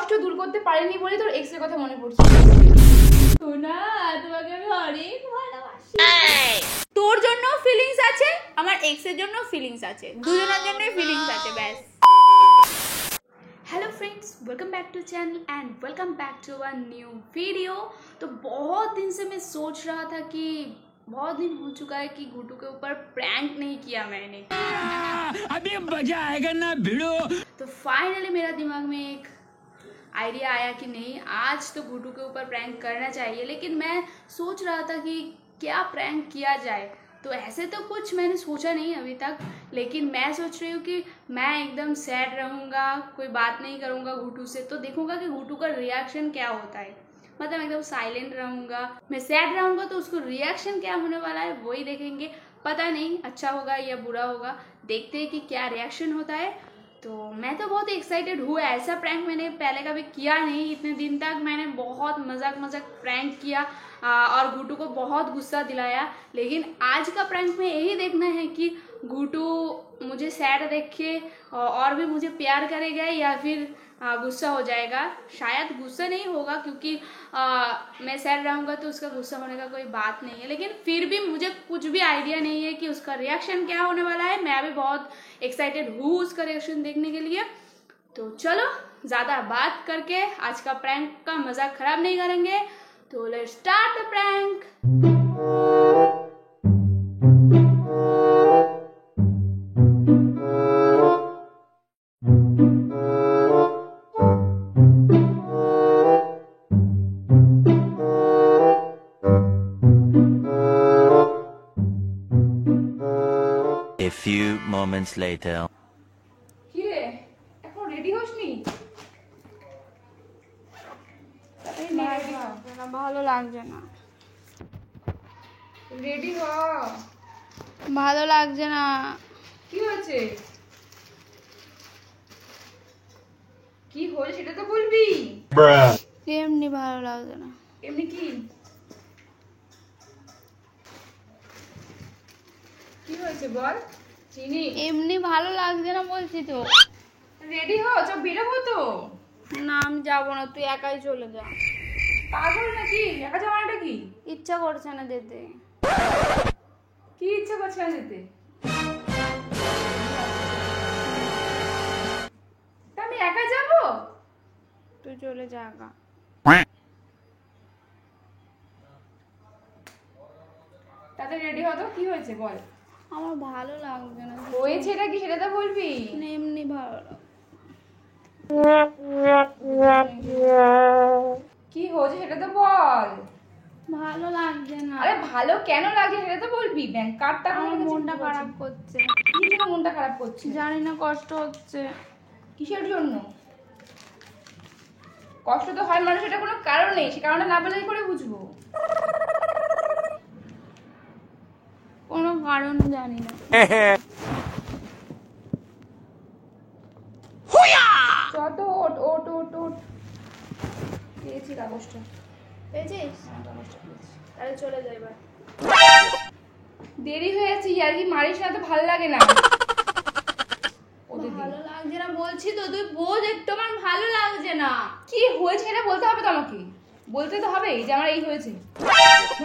কষ্ট দূর করতে পারেনি বলে তোর এক্স এর কথা মনে পড়ছে। সোনা তোমাকে আমি অনেক ভালোবাসি। তোর জন্য ফিলিংস আছে, আমার এক্স এর জন্য ফিলিংস আছে, দুজনের জন্যই ফিলিংস আছে ব্যাস। Hello friends, welcome back to channel and welcome back to a new video. तो बहुत दिन से मैं सोच रहा था कि बहुत दिन हो चुका है कि गुड्डू के ऊपर प्रैंक नहीं किया मैंने। अभी मजा आएगा ना भिड़ो। तो फाइनली मेरा दिमाग में एक आइडिया आया कि नहीं, आज तो गुड्डू के ऊपर प्रैंक करना चाहिए। लेकिन मैं सोच रहा था कि क्या प्रैंक किया जाए। तो ऐसे तो कुछ मैंने सोचा नहीं अभी तक, लेकिन मैं सोच रही हूँ कि मैं एकदम सैड रहूँगा, कोई बात नहीं करूँगा गुड्डू से, तो देखूँगा कि गुड्डू का रिएक्शन क्या होता है। मतलब एकदम साइलेंट रहूँगा, मैं सैड रहूँगा तो उसको रिएक्शन क्या होने वाला है वही देखेंगे। पता नहीं अच्छा होगा या बुरा होगा, देखते हैं कि क्या रिएक्शन होता है। तो मैं तो बहुत एक्साइटेड हूँ। ऐसा प्रैंक मैंने पहले कभी किया नहीं। इतने दिन तक मैंने बहुत मजाक प्रैंक किया और गुड्डू को बहुत गुस्सा दिलाया। लेकिन आज का प्रैंक में यही देखना है कि गुड्डू मुझे सैड देख के और भी मुझे प्यार करेगा या फिर गुस्सा हो जाएगा। शायद गुस्सा नहीं होगा क्योंकि मैं सैड रहूँगा तो उसका गुस्सा होने का कोई बात नहीं है। लेकिन फिर भी मुझे कुछ भी आइडिया नहीं है कि उसका रिएक्शन क्या होने वाला है। मैं भी बहुत एक्साइटेड हूँ उसका रिएक्शन देखने के लिए। तो चलो ज़्यादा बात करके आज का प्रैंक का मज़ाक ख़राब नहीं करेंगे। तो let's start the prank. A few moments later. কি রে, এখন রেডি হসনি? ভালো লাগছে না, রেডি হ। ভালো লাগছে না। কি হয়েছে? কি হয়েছে সেটা তো বলবি। এমনি ভালো লাগছে না। এমনি কি কি হয়েছে বল। চিনি এমনি ভালো লাগছে না বলছি তো। রেডি হ, চল বেরোবো তো। না আমি যাবো না, তুই একাই চলে যা। পাগল নাকি? একা যাওয়াটা কি? ইচ্ছা করছে না যেতে। কি ইচ্ছা করছে না যেতে? তা আমি একা যাবো? তুই চলে যা একা। তাতে রেডি হ তো। কি হয়েছে বল। আমার ভালো লাগছে না। হয়েছে এটা কি সেটা তো বলবি। না, এমনি ভালো লাগছে। কি হয়েছে সেটা তো বল। ভালো লাগছে না। আরে ভালো কেন লাগছে সেটা তো বলবি। ব্যাংক কার্ডটা আমার মনটা খারাপ করছে। কি জন্য মনটা খারাপ করছে? জানি না, কষ্ট হচ্ছে। কিসের জন্য কষ্ট তো হয় মানুষ, এটা কোনো কারণ নেই। সে কারণটা না বলে কি করে বুঝবো? কোনো কারণ জানি না। চত ওট ওট ওট ওট। পেয়েছি কাগজটা। পেয়েছিস? কাগজটা পেয়েছি। তাহলে চলে যাই এবার। দেরি হয়ে যাচ্ছে, আর কি মারিস না তো ভালো লাগে না। ওদের দিন। ভালো লাগছে না বলছি তো, তুই বোঝ একটু। আমার ভালো লাগছে না। কি হয়েছে এটা বলতে হবে তো আমাকে। বলতে তো হবে যে আমার এই হয়েছে।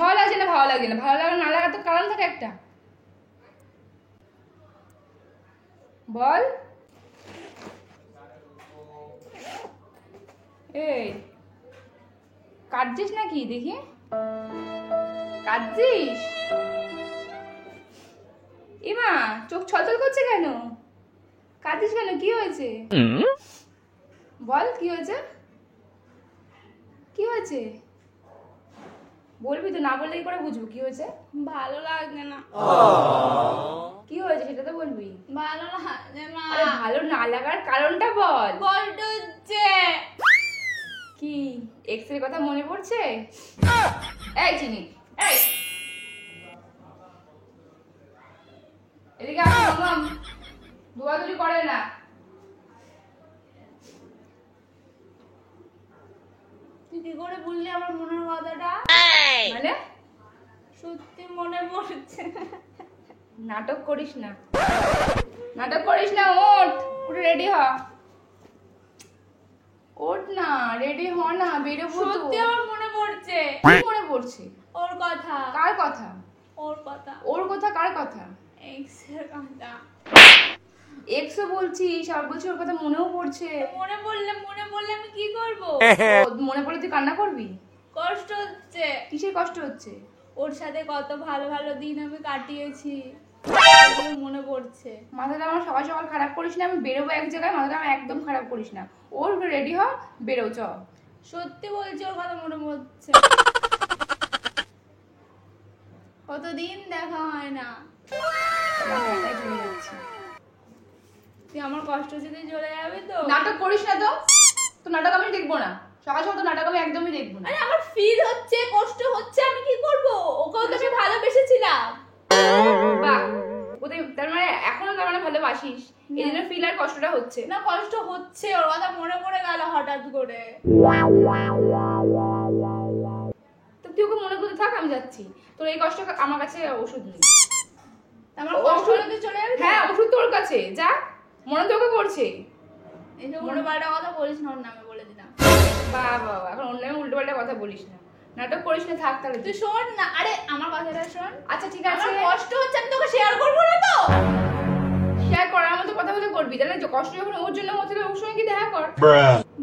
ভালো লাগছে না, ভালো লাগছে না, ভালো লাগা না লাগা তো কারণ থাকে একটা। বল। এই কাটছিস নাকি দেখি? কাটছিস? ইমা চোখ ছলছল করছে কেন? কাঁদছিস কেন? কি হয়েছে বল। কি হয়েছে? কি হয়েছে বলবি তো, না বললে কি করে বুঝবো কি হয়েছে? ভালো লাগছে না। কি হয়েছে সেটা তো বলবি। ভালো লাগছে না। আরে ভালো না লাগার কারণটা বল। কষ্ট হচ্ছে। কি এক্স এর কথা মনে পড়ছে? এই চিনি, এই এদিকে আয়। মাম দৌড়াদৌড়ি করে না। তুই কি করে বললি আমার মনের কথাটা? মানে সত্যি মনে পড়ছে। নাটক করিস না, নাটক করিস না। ওঠ, উঠে রেডি হ। ওঠ না, রেডি হ না, বেরোবো তো। সত্যি আমার মনে পড়ছে। কি মনে পড়ছে? ওর কথা। কার কথা? ওর কথা। ওর কথা কার কথা? এক্সের কথা। এক্সও বলছিস আর বলছি ওর কথা মনেও পড়ছে। মনে পড়লে আমি কি করব? ও, মনে পড়লে তুই কান্না করবি? কষ্ট হচ্ছে। কিসের কষ্ট হচ্ছে? ওর সাথে কত ভালো ভালো দিন আমি কাটিয়েছি, এগুলো মনে পড়ছে। মাথাটা আমার সকাল সকাল খারাপ করিস না, আমি বেরোবো এক জায়গায়, মাথাটা আমার একদম খারাপ করিস না। ওর রেডি হ, বেরো চ। সত্যি বলছি, ওর কথা মনে পড়ছে। কতদিন দেখা হয় না। মাথাটাই চলে যাচ্ছে। তুই আমার কষ্ট যদি চলে যাবে তো। নাটক করিস না তো, তো নাটক আমি দেখবো না। সকাল সকাল তো নাটক আমি একদমই দেখবো না। আরে আমার ফিল হচ্ছে, কষ্ট হচ্ছে, আমি কি করব? ওকেও তো আমি ভালোবেসেছিলাম। বাহ, ওদের তার মানে এখনো তার মানে ভালোবাসিস, এই জন্য ফিল আর কষ্টটা হচ্ছে। না, কষ্ট হচ্ছে, ওর কথা মনে পড়ে গেল হঠাৎ করে। তো তুই ওকে মনে করতে থাক, আমি যাচ্ছি। তোর এই কষ্ট আমার কাছে ওষুধ নেই। আমার কষ্ট ওষুধ- হলে চলে যাবে। হ্যাঁ, ওষুধ তোর কাছে, যা। মনে তো ওকে করছে। এইসব উল্টো পাল্টা কথা বলিস না, ওর নামে বলে দিলাম। বাবা, এখন অন্য উল্টো পাল্টা কথা বলিস না, নাটক করিস না, থাক তাহলে তুই তুই। শোন না, আরে আমার কথাটা শোন। আচ্ছা ঠিক আছে, আমার কষ্ট হচ্ছে, আমি তোকে শেয়ার করবো না তো। শেয়ার করার মতো কথা বলে করবি, তাহলে কষ্ট যখন ওর জন্য হচ্ছে ওর সঙ্গে কি দেখা কর।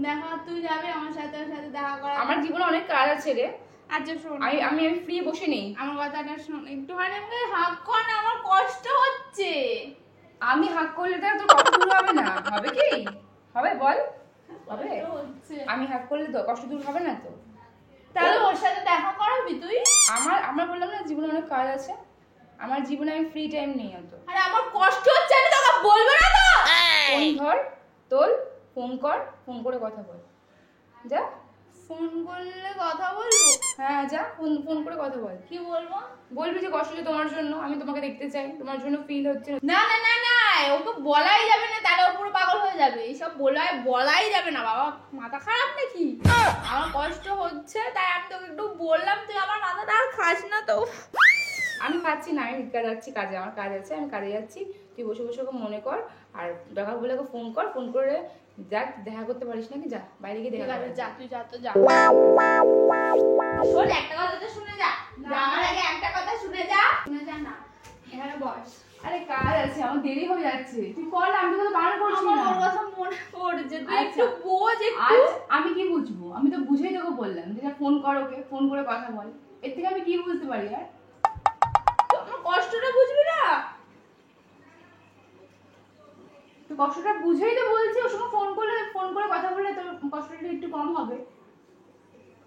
দেখা তুই যাবে আমার সাথে, ওর সাথে দেখা করা। আমার জীবনে অনেক কাজ আছে রে, আচ্ছা শোন, আমি আমি আমি ফ্রি বসে নেই। আমার কথাটা শোন একটুখানি, আমাকে হাক কর না, আমার কষ্ট হচ্ছে। আমি হাক করলে তো আর তোর কষ্ট দূর হবে না, হবে কি? হবে বল, হবে? কষ্ট হচ্ছে। আমি হাক করলে তো কষ্ট দূর হবে না তো। তাহলে ওর সাথে দেখা করাবি তুই? আমার বললাম না জীবনে অনেক কাজ আছে, আমার জীবনে আমি ফ্রি টাইম নেই অত। আরে আমার কষ্ট হচ্ছে, আমি তোকে বলবো না তো। ফোন ধর, তোল, ফোন কর, ফোন করে কথা বল, যা। ফোন করলে কথা বলবো? হ্যাঁ যা, ফোন ফোন করে কথা বল। কি বলবো? বলবি যে কষ্ট হচ্ছে তোমার জন্য, আমি তোমাকে দেখতে চাই, তোমার জন্য ফিল হচ্ছে। না না না না, ওকে বলাই যাবে না, তাহলে ও পুরো পাগল হয়ে যাবে। এইসব বলাই যাবে না বাবা, মাথা খারাপ নাকি? আমার কষ্ট হচ্ছে তাই আমি তোকে একটু বললাম, তুই আমার মাথাটা আর খাস না তো। আমি খাচ্ছি না, আমি যাচ্ছি কাজে, আমার কাজ আছে, আমি কাজে যাচ্ছি। তুই বসে বসে ওকে মনে কর, আর দরকার বলে ওকে ফোন কর, ফোন করে যাক, দেখা করতে পারিস নাকি, যা বাইরে গিয়ে ঠিক দেখা আছে, কর। যা তুই যা তো যা। শোন, একটা কথা তো শুনে যা। আমার আগে একটা কথা শুনে যা। শুনে যা না, এখানে বস। আরে কাজ আছে, আমার দেরি হয়ে যাচ্ছে, তুই কর না, আমি তো বারণ করছি আমার না। ওর কথা মনে পড়ছে, তুই আচ্ছা। একটু বোঝ একটু। আজ আমি কি বুঝবো, আমি তো বুঝেই তোকে বললাম যে ফোন কর ওকে, ফোন করে কথা বল, এর থেকে আমি কি বুঝতে পারি আর? তো আমার কষ্টটা বুঝবি না? তুই কষ্টটা বুঝেই তো বলছি, ওর সঙ্গে ফোন করে কথা বললে তোর কষ্টটা একটু কম হবে,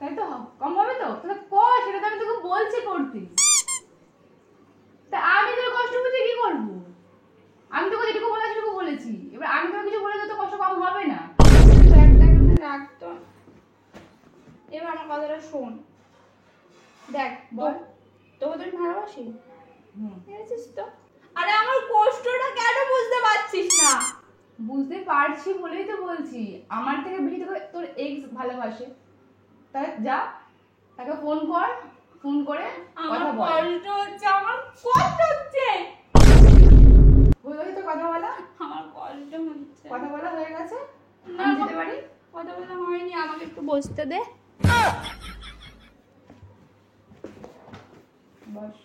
তাই তো? কম হবে তো, তাহলে কর, সেটা তো আমি তোকে বলছি করতে। তা আমি তোর কষ্ট বুঝে কি করবো? আমি তোকে যেটুকু বলা সেটুকু বলেছি, এবার আমি তোকে কিছু বলে তো কষ্ট কম হবে না। একটা এখানে রাখতো। এবার আমার কথাটা শোন, দেখ বল। তোকে তো আমি ভালোবাসি, হুম, বুঝেছিস তো? আরে আমার কষ্টটা কেন বুঝতে পারছিস না? বুঝতে পারছি বলেই তো বলছি, আমার থেকে বেশি তোকে তোর এক্স ভালোবাসে, তাই যা তাকে ফোন কর, ফোন করে আমার কথা বল। কষ্ট হচ্ছে, আমার কষ্ট হচ্ছে, হয়ে গেছে তো কথা বলা? আমার কষ্ট হচ্ছে। কথা বলা হয়ে গেছে, না, আমি যেতে পারি? কথা বলা হয়নি, আমাকে একটু বসতে দে। বস।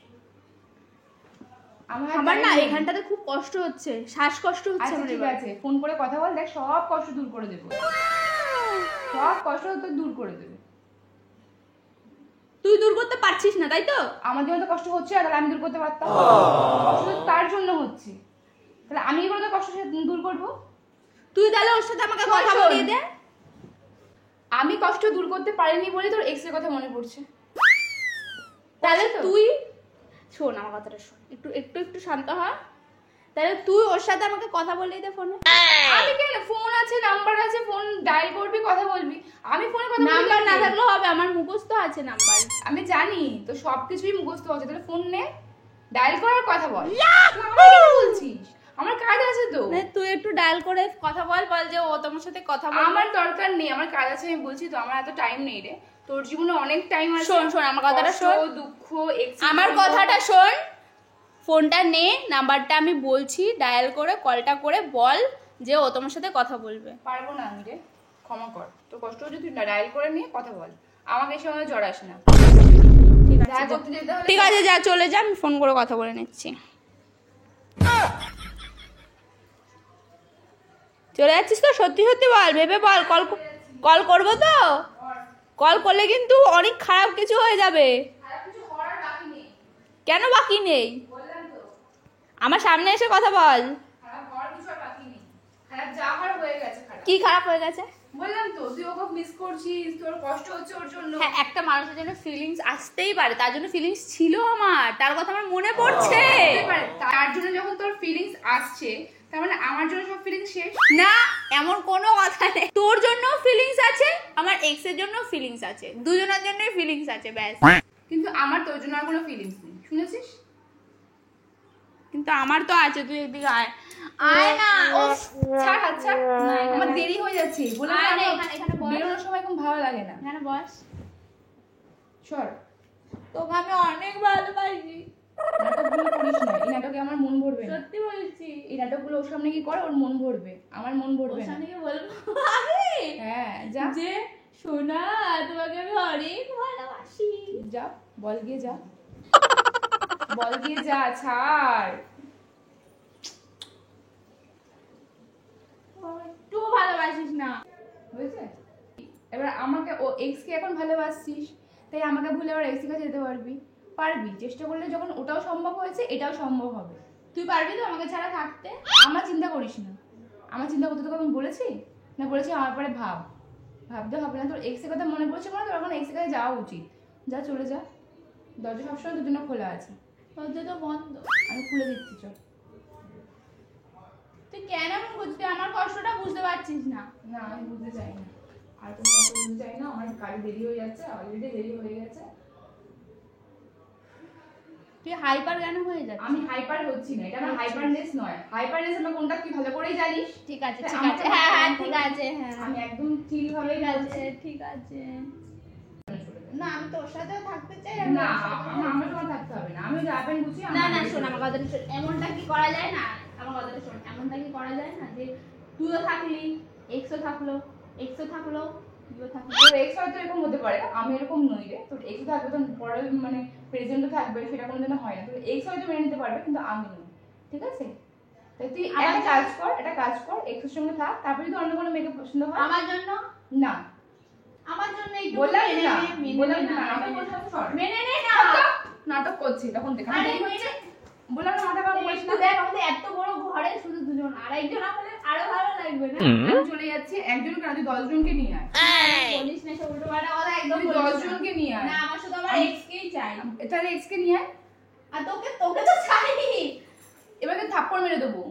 আমার না এখানটাতে খুব কষ্ট হচ্ছে, শ্বাসকষ্ট হচ্ছে আচ্ছা আমার ঠিক এবার। আছে, ফোন করে কথা বল, দেখ সব কষ্ট দূর করে দেবো, সব কষ্ট তো দূর করে দেবে। তুই দূর করতে পারছিস না, তাই তো? আমার জন্য তো কষ্ট হচ্ছে, আর তাহলে আমি দূর করতে পারতাম? কষ্ট তো তার জন্য হচ্ছে, তাহলে আমি কি করে তোর কষ্ট দূর করবো? তুই তাহলে ওর সাথে আমাকে শোন, কথা শোন। বলিয়ে দে। আমি কষ্ট দূর করতে পারিনি বলে তোর এক্স এর কথা মনে পড়ছে। তাহলে তো? তুই শোন, আমার কথাটা শোন, একটু একটু একটু শান্ত হ। তাহলে তুই ওর সাথে আমাকে কথা বলিয়ে দে ফোনে। আমি কেন, ফোন আছে, নাম্বার আছে, ফোন ডায়াল করবি, কথা বলবি। আমি ফোনে কথা বলতে নাম্বার না জানি। থাকলেও হবে, আমার মুখস্থ আছে নাম্বার। আমি জানি তো, সবকিছুই মুখস্থ আছে, তাহলে ফোন নে, ডায়াল করার কথা বল। তুই আমাকে কেন বলছিস? আমার কাজ আছে তো। তুই একটু ডায়াল করে কথা বল, বল যে ও তোমার সাথে কথা বল। আমার দরকার নেই, আমার কাজ আছে, আমি বলছি তো, আমার এত টাইম নেই রে। তোর জীবনে অনেক টাইম আছে। শোন, শোন, আমার কথাটা কষ্ট, শোন। দুঃখ, আমার কথাটা শোন, ফোনটা নে, নাম্বারটা আমি বলছি, ডায়াল করে কলটা করে বল যে ও তোমার সাথে কথা বলবে। পারবো না আমি রে। ক্ষমা কর, তোর কষ্ট হচ্ছে, তুই ডায়াল করে নিয়ে কথা বল, আমাকে এই সময় জড়াস না। দেখা করতে যেতে হলে ঠিক আছে, যা চলে যা, আমি ফোন করে কথা বলে নিচ্ছি। চলে যাচ্ছিস তো? সত্যি সত্যি বল, ভেবে বল। কল করবো তো? কল করলে কিন্তু অনেক খারাপ কিছু হয়ে যাবে। খারাপ কিছু হওয়ার বাকি নেই। কেন বাকি নেই? বললাম তো, আমার সামনে এসে কথা বল। খারাপ হওয়ার কিছু আর বাকি নেই। খারাপ যা হওয়ার হয়ে গেছে খারাপ। কি খারাপ হয়ে গেছে? বললাম তো, তুই ওকে মিস করছিস, তোর কষ্ট হচ্ছে ওর জন্য। হ্যাঁ, একটা মানুষের জন্য ফিলিংস আসতেই পারে, তার জন্য ফিলিংস ছিল আমার, তার কথা আমার মনে পড়ছে। হতে পারে, তার জন্য যখন তোর ফিলিংস আসছে, তার মানে আমার জন্য সব ফিলিংস শেষ? না, এমন কোনো কথা নেই। তোর জন্য ফিলিংস আছে, আমার এক্স এর জন্য ফিলিংস আছে, দুজনের জন্যই ফিলিংস আছে, ব্যাস। কিন্তু আমার তোর জন্য আর কোনো ফিলিংস নেই, শুনেছিস? কিন্তু আমার তো আছে, তুই এদিকে আয়। আয় না। ছাড় হাত ছাড়, আমার দেরি হয়ে যাচ্ছে। বললাম আয় না, না, এখানে বস। বেরোনোর সময় এখন ভালো লাগে না। এখানে বস। সর, তোকে আমি অনেক ভালোবাসি। নাটকগুলো করিস না, এই নাটকে আমার মন ভরবে না। সত্যি বলছি। এই নাটকগুলো ওর সামনে কি কর, ওর মন ভরবে, আমার মন ভরবে না। ওখানে গিয়ে বলবো আরে হ্যাঁ যা যে সোনা, তোমাকে আমি অনেক ভালোবাসি। যা, বল গিয়ে যা, বল গিয়ে যা, ছাড়। একটু ভালোবাসিস না। বুঝেছে? এবার আমাকে, ও এক্স কে এখন ভালোবাসছিস, তাই আমাকে ভুলে আবার এক্স এর কাছে যেতে পারবি? পারবি, চেষ্টা করলে যখন ওটাও সম্ভব হয়েছে, এটাও সম্ভব হবে। তুই পারবি তো আমাকে ছাড়া থাকতে? আমার চিন্তা করিস না, আমার চিন্তা করতে তোকে আমি বলেছি না? বলেছি আমার পরে ভাব, ভাবতে হবে না। তোর এক্স এর কথা মনে পড়ছে না, তোর এখন এক্স এর কাছে যাওয়া উচিত। যা, চলে যা, দরজা সবসময় তোর জন্য খোলা আছে। দরজা তো বন্ধ। আমি খুলে দিচ্ছি, চল। তুই কেন এমন করছিস? তুই আমার কষ্টটা বুঝতে পারছিস না। না, আমি বুঝতে চাই না, আর কোনো কথা বুঝতে চাই না। আমার গাড়ি দেরি হয়ে যাচ্ছে, অলরেডি দেরি হয়ে গেছে। তুই হাইপার কেন হয়ে যাচ্ছিস? আমি হাইপার হচ্ছি না, এটা আমার হাইপারনেস নয়। হাইপারনেস আমার কোনটা তুই ভালো করেই জানিস। ঠিক আছে, তা ঠিক আমাকে আছে, হ্যাঁ হ্যাঁ, বল। ঠিক আছে, হ্যাঁ আমি একদম ঠিক ভাবে ঠিক আছে, ঠিক আছে। না, আমি তোর সাথেও থাকতে চাই। আমি না, তোর সাথেও আমার তোমার থাকতে হবে না, আমি যাবেন বুঝি। না না, শোন আমার কথাটা শোন। এমনটা কি করা যায় না? আমার কথাটা শোন, এমনটা কি করা যায় না যে তুইও থাকলি, এক্সও থাকলো, এক্সও থাকলো, তুইও থাকলি। তোর এক্স হয়তো এরকম হতে পারে, আমি এরকম নই রে। তোর এক্স থাকবে, তো পরে মানে প্রেজেন্টও থাকবে, সেটা কোনোদিন হয় না। তোর এক্স হয়তো মেনে নিতে পারবে, কিন্তু আমি নই, ঠিক আছে? তাই তুই একটা কাজ কর, এক্স এর সঙ্গে থাক, তারপরে যদি অন্য কোনো মেয়েকে পছন্দ হয়। আমার জন্য, না, আমার জন্য একটু বললাম মেনে না, নে, মেনে বললাম নে না, না, নাটক করতে হবে, সর। মেনে নে না। নাটক করছি তখন দেখা আরে মেনে, বললাম না, মাথা কাম করিস একটু না। দেখ, আমাদের এত বড় ঘরে শুধু দুজন, আর একজন হলে আরো ভালো লাগবে না? আমি চলে যাচ্ছি, একজন কেন, তুই 10 জনকে নিয়ে আয়। বলিস না সব উল্টোপাল্টা কথা, একদম তুই বলিস 10 না। জনকে নিয়ে আয়। না, আমার শুধু আমার এক্স কেই চাই। তাহলে এক্স কে নিয়ে আয়। আর তোকে তোকে তো চাই। এবারে থাপ্পড় মেরে দেবো।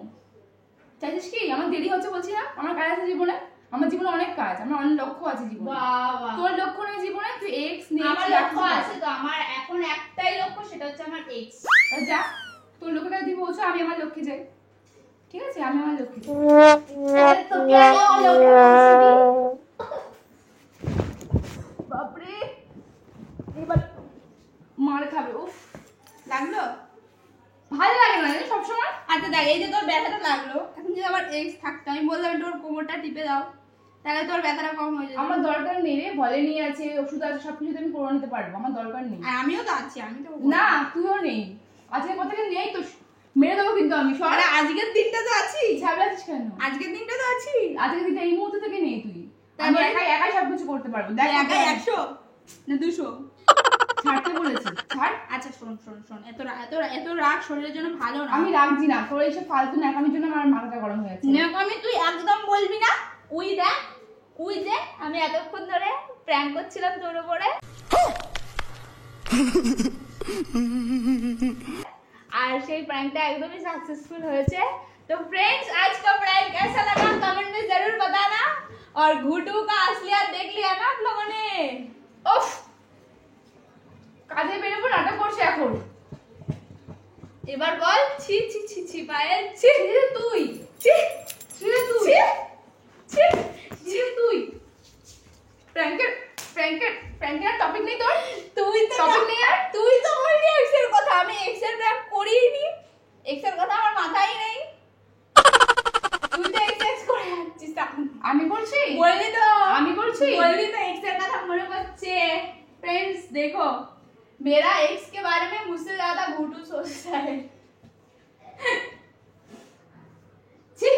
চাইছিস কি? আমার দেরি হচ্ছে বলছি না, আমার কাজ আছে জীবনে, আমার জীবনে অনেক কাজ, আমার অনেক লক্ষ্য আছে জীবনে। বাবা, তোর লক্ষ্য নেই জীবনে, তুই এক্স নিয়ে আমার লক্ষ্য আছে তো, আমার এখন একটাই লক্ষ্য, সেটা হচ্ছে আমার এক্স। যা, তোর লক্ষ্যটা তুই পৌঁছা, আমি আমার লক্ষ্যে যাই, ঠিক আছে? আমি আমার লক্ষ্যে যাই। তোকে আমি আমার লক্ষ্যে পৌঁছে দিই। বাপরে, এবার মার খাবে। উফ, লাগলো? ভালো লাগে না জানিস সবসময়। আচ্ছা দেখ, এই যে তোর ব্যথাটা লাগলো, এখন যদি আমার এক্স থাকতো, আমি বললাম একটু ওর কোমরটা টিপে দাও, তাহলে তোর ব্যথাটা কম হয়ে যাবে। আমার দরকার নেই রে, ভলেনি আছে, ওষুধ আছে, সবকিছু তো আমি করে নিতে পারবো, আমার দরকার নেই। আর আমিও তো আছি, আমি তো না, তুইও নেই। আজকে কথা নেই তো, মেরে দেবো কিন্তু আমি। সব আরে আজকের দিনটা তো আছি, ঝামেলা আছিস কেন? আজকের দিনটা তো আছি। আজকে দিন এই মুহূর্তে থেকে নেই তুই। তাই আমি বলে? একাই সবকিছু করতে পারবো। দেখ একাই 100 না 200? ছাড়তে বলেছি, ছাড়। আচ্ছা শোন শোন শোন, এত রাগ শরীরের জন্য ভালো না। আমি রাখছি না, তোর এইসব ফালতু ন্যাকামির জন্য আমার মাথাটা গরম হয়ে যাচ্ছে। আমি তুই একদম বলবি না। উই দেখ, উই যে আমি এতক্ষণ ধরে প্র্যাঙ্ক করছিলাম তোর উপরে, আর সেই প্র্যাঙ্কটা একদমই सक्सेसफुल হয়েছে। तो फ्रेंड्स, आज का प्रैंक कैसा लगा कमेंट में जरूर बताना, और घुटू का असलियत देख लिया ना आप लोगों ने? উফ, কাজে বেরোবো, নাটক করছে এখন। এবার বল, ছি ছি ছি ছি পায়েল, ছি ছিঁড়ে তুই, ছি ছিঁড়ে তুই, ছি ছি। ছিঁড়ে তুই। প্র্যাঙ্কের টপিক নেই তোর? তুই তো Topic নেই আর? তুই তো বললি এক্স এর কথা, আমি এক্স এর প্র্যাঙ্ক করিনি, এক্স এর কথা আমার মাথায় নেই। তুই তো এক্স করে যাচ্ছিস এখন। আমি বলছি? বললি তো। मेरा एक्स के बारे में मुझसे ज्यादा घूटू सोचता है। ছি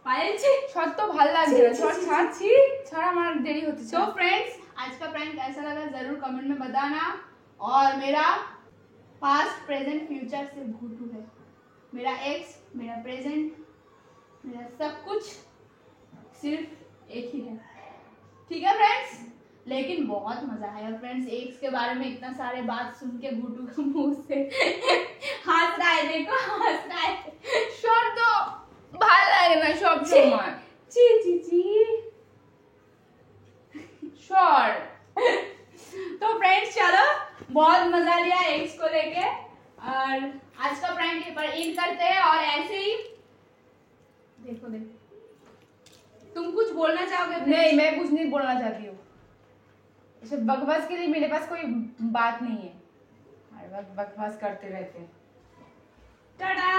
পায়েল ছি শর্ট তো ভালো লাগছে না, শর্ট ছাড়ছি ছাড়া আমার দেরি হচ্ছে। तो फ्रेंड्स आज का प्रैंक कैसा लगा जरूर कमेंट में बताना। और मेरा पास्ट प्रेजेंट फ्यूचर से घूटू है, मेरा एक्स, मेरा प्रेजेंट, मेरा सब कुछ सिर्फ एक ही है, ठीक है फ्रेंड्स। लेकिन बहुत मजा आया फ्रेंड्स, एक्स के बारे में इतना सारे बात सुन के घूटू के मुंह से हंस रहा है, देखो हंस रहा है। শর্ট তো ভালো লাগে না সব সময়। ची ची ची শর্ট तो फ्रेंड्स चलो बहुत मजा लिया एक्स को लेके, और आज का प्रैंक यहीं पर एंड करते हैं। और ऐसे ही देखो देखो तुम कुछ बोलना चाहोगे? नहीं, मैं कुछ नहीं बोलना चाहती हूँ। ऐसे बकवास के लिए मेरे पास कोई बात नहीं है, हर वक्त बकवास करते रहते हैं। टाटा।